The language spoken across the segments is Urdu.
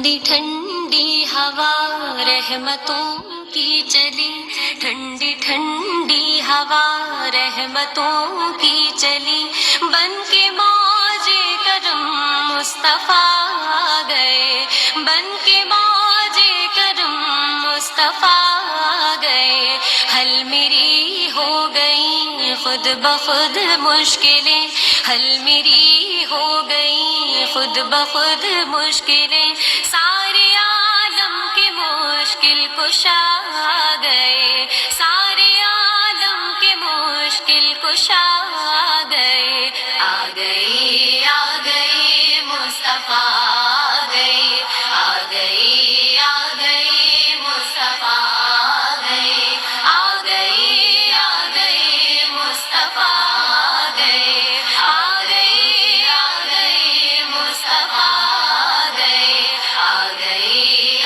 ٹھنڈی ٹھنڈی ہوا رحمتوں کی چلی، ٹھنڈی ٹھنڈی ہوا رحمتوں کی چلی، بن کے موج کرم مصطفیٰ آ گئے، بن کے موج کرم مصطفیٰ آ گئے، حل میری ہو گئی خود بخود مشکلیں، حل میری ہو گئی خود بخود مشکلیں، سارے عالم کے مشکل کشا آ گئے، سارے عالم کے مشکل کشا آ گئے، آ گئے آ گئے مصطفیٰ آ گئے، آ گئے آ گئے مصطفیٰ آ گئے، آ گئے آ گئے مصطفیٰ آ گئے، آ گئے آ گئے مصطفیٰ آ گئے، آ گئے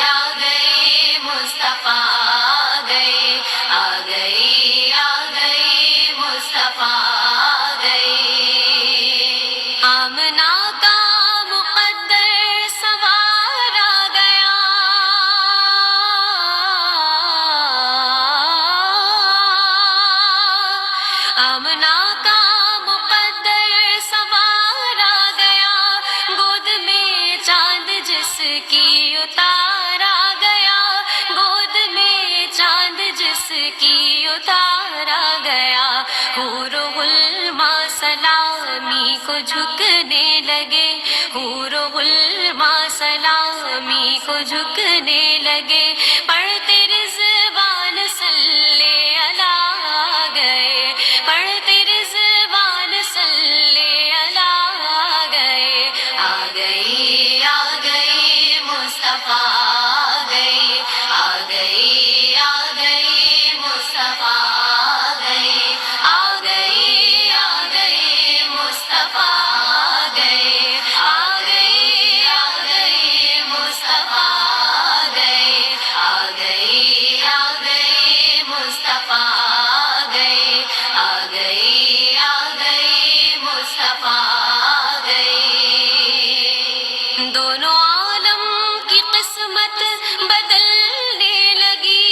آ گئے مصطفیٰ آ گئے، آ گئے آ گئے مصطفیٰ آ گئے، آمنہ کا مقدر سوار آ گیا، آمنہ کا مقدر سوار آ گیا، گود میں چاند جس کی اتار آ گیا، گود میں چاند جس کی اتار آ گیا، حور و غلماں سلامی کو جھکنے لگے، حور و غلماں سلامی کو جھکنے لگے، پڑھتے رضوان صلی اللہ آ گئے، پڑھتے رضوان صلی اللہ آ گئے، آ گئے آ گئے مصطفیٰ آ گئے، آ گئے آ گئے مصطفیٰ آ گئے، آ گئے آ گئے مصطفیٰ آ گئے، آ گئے آ گئے مصطفیٰ آ گئے، آ گئے آ گئے مصطفیٰ آ گئے، آ گئے آ گئے مصطفیٰ آ گئے، دونوں عالم کی قسمت بدلنے لگی،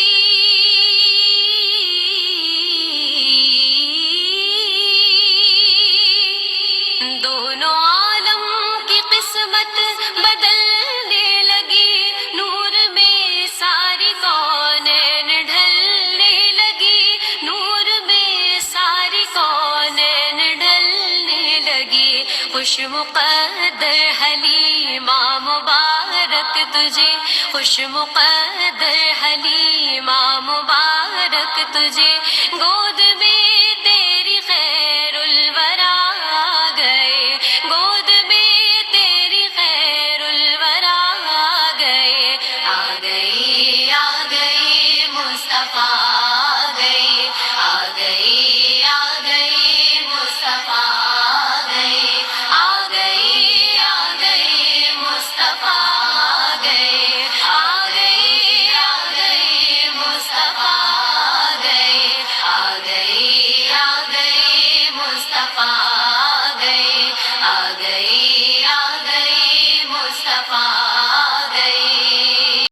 دونوں عالم کی قسمت بدلنے لگی، نور میں ساری کونین ڈھلنے لگی، نور میں ساری کونین ڈھلنے لگی، خوش مقدر حلیمہ مبارک تجھے، خوش مقدر حلیمہ مبارک تجھے، گود میں تیری خیر